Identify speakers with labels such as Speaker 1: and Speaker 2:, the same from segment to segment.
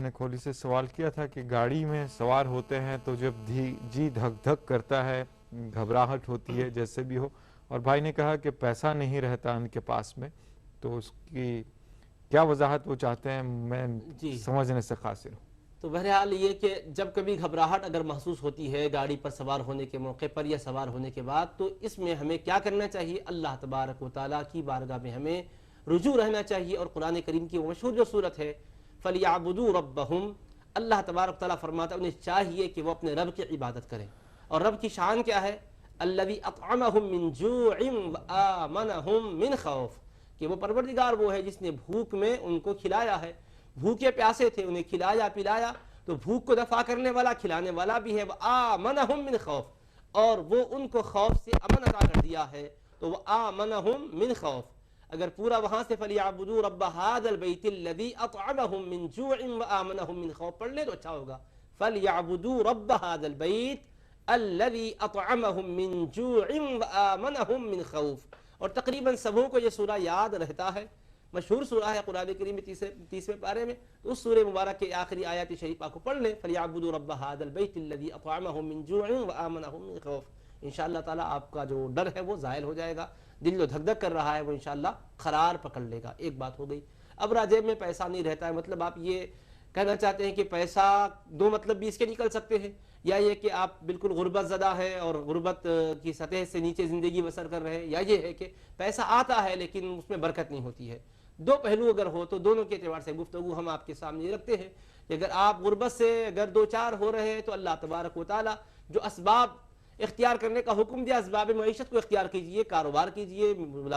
Speaker 1: نے کھولی سے سوال کیا تھا کہ گاڑی میں سوار ہوتے ہیں تو جب جی دھک دھک کرتا ہے، گھبراہٹ ہوتی ہے، جیسے بھی ہو، اور بھائی نے کہا کہ پیسہ نہیں رہتا ان کے پاس میں، تو اس کی کیا وضاحت وہ چاہتے ہیں، میں سمجھنے سے قاصر ہوں۔
Speaker 2: تو بہرحال یہ کہ جب کبھی گھبراہٹ اگر محسوس ہوتی ہے گاڑی پر سوار ہونے کے موقع پر یا سوار ہونے کے بعد، تو اس میں ہمیں کیا کرنا چاہیے؟ اللہ تبارک و تعالیٰ کی بارگاہ میں ہمیں رجوع رہنا چاہیے، اور قرآن کریم کی وہ مشہور جو صورت ہے فَلْيَعْبُدُوا رَبَّهُمْ، اللہ تبارک و تعالیٰ فرماتا ہے انہیں چاہیے کہ وہ اپنے رب کی عبادت کریں، اور رب کی شان کیا ہے؟ الَّذِي أَطْعَمَهُم مِّن جُوعٍ وَآمَنَهُم مِّن خَوْفٍ، کہ وہ پروردگار وہ ہے جس نے بھوک میں ان کو کھلایا ہے، بھوکے پیاسے تھے انہیں کھلایا پلایا، تو بھوک کو دفع کرنے والا کھلانے والا بھی ہے، وَآمَنَهُم مِّن خَوْفٍ، اور وہ ان کو خوف سے امن عطا کر دیا ہے، تو وَآمَنَهُم مِّن خَوْفٍ۔ اگر پورا وہاں سے فَلْيَعْبُدُوا رَبَّ هَٰذَا الْبَيْتِ الَّذِي أَطْعَمَهُم مِّن جُوعٍ وَآمَنَهُم مِّن خَوْفٍ پڑھ لیں تو اچھا ہوگا، فَلْيَعْبُدُوا رَبَّ هَٰذَا الْبَيْتِ الَّذِي أَطْعَمَهُم مِّن جُوعٍ وَآمَنَهُم مِّن خَوْفٍ۔ اور تقریباً سبوں کو یہ سورہ یاد رہتا ہے، مشہور سورہ ہے قرآن کریم میں 30ویں پارے میں، تو اس سورہ مبارک کے آخری آیات شریفہ کو پڑھ لیں، فَلْيَعْبُدُوا رَبَّ هَٰذَا الْبَيْتِ الَّذِي أَطْعَمَهُم مِّن جُوعٍ وَآمَنَهُم مِّن خَوْفٍ۔ انشاءاللہ تعالیٰ آپ کا جو ڈر ہے وہ زائل ہو جائے گا، دل جو دھک دھک کر رہا ہے وہ انشاءاللہ قرار پکڑ لے گا۔ ایک بات ہو گئی۔ اب راجیب میں پیسہ نہیں رہتا ہے، مطلب آپ یہ کہنا چاہتے ہیں کہ پیسہ دو مطلب بھی اس کے نکل سکتے ہیں، یا یہ کہ آپ بالکل غربت زدہ ہے اور غربت کی سطح سے نیچے زندگی بسر کر رہے ہیں، یا یہ ہے کہ پیسہ آتا ہے لیکن اس میں برکت نہیں ہوتی ہے۔ دو پہلو اگر ہو تو دونوں کے اعتبار سے گفتگو ہم آپ کے سامنے رکھتے ہیں کہ اگر آپ غربت سے اگر دو چار ہو رہے ہیں تو اللہ تبارک و تعالیٰ جو اسباب اختیار کرنے کا حکم دیا، اسباب معیشت کو اختیار کیجئے، کاروبار کیجئے،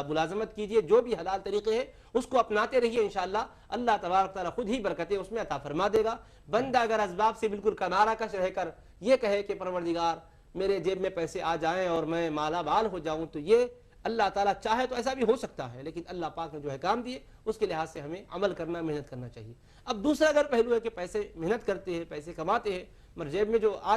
Speaker 2: ملازمت کیجئے، جو بھی حلال طریقے ہیں اس کو اپناتے رہیے، انشاءاللہ اللہ تبارک تعالیٰ خود ہی برکتیں اس میں عطا فرما دے گا۔ بندہ اگر اسباب سے بالکل کنارہ کش رہ کر یہ کہے کہ پروردگار میرے جیب میں پیسے آ جائیں اور میں مالا مال ہو جاؤں، تو یہ اللہ تعالیٰ چاہے تو ایسا بھی ہو سکتا ہے، لیکن اللہ پاک نے جو احکام دیے اس کے لحاظ سے ہمیں عمل کرنا، محنت کرنا چاہیے۔ اب دوسرا اگر پہلو ہے کہ پیسے محنت کرتے ہیں، پیسے کماتے ہیں، مگر جیب میں جو آ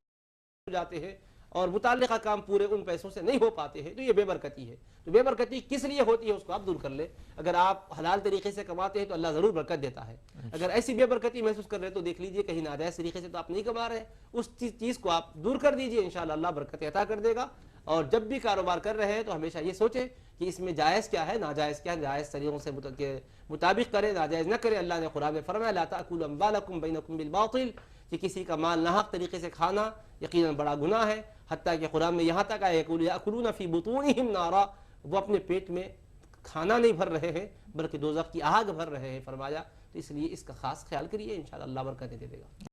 Speaker 2: جاتے ہیں اور متعلقہ کام پورے ان پیسوں سے نہیں ہو پاتے ہیں، تو یہ بے برکتی ہے۔ تو بے برکتی کس لیے ہوتی ہے اس کو آپ دور کر لیں۔ اگر آپ حلال طریقے سے کماتے ہیں تو اللہ ضرور برکت دیتا ہے، اگر ایسی بے برکتی محسوس کر رہے ہیں تو دیکھ لیجئے کہیں ناجائز طریقے سے تو آپ نہیں کما رہے، اس چیز کو آپ دور کر دیجئے، انشاءاللہ اللہ برکت عطا کر دے گا۔ اور جب بھی کاروبار کر رہے ہیں تو ہمیشہ یہ سوچیں کہ اس میں جائز کیا ہے، ناجائز کیا ہے، جائز طریقوں سے مطابق کریں، ناجائز نہ کریں۔ اللہ نے قرآن میں فرمایا لا تأکلوا اموالکم بینکم بالباطل، کہ کسی کا مال ناحق طریقے سے کھانا یقیناً بڑا گناہ ہے، حتیٰ کہ قرآن میں یہاں تک آیا یأکلون فی بطونہم نارا، وہ اپنے پیٹ میں کھانا نہیں بھر رہے ہیں بلکہ دوزخ کی آگ بھر رہے ہیں فرمایا۔ تو اس لیے اس کا خاص خیال کریے، انشاءاللہ اللہ برکتیں دے دے گا۔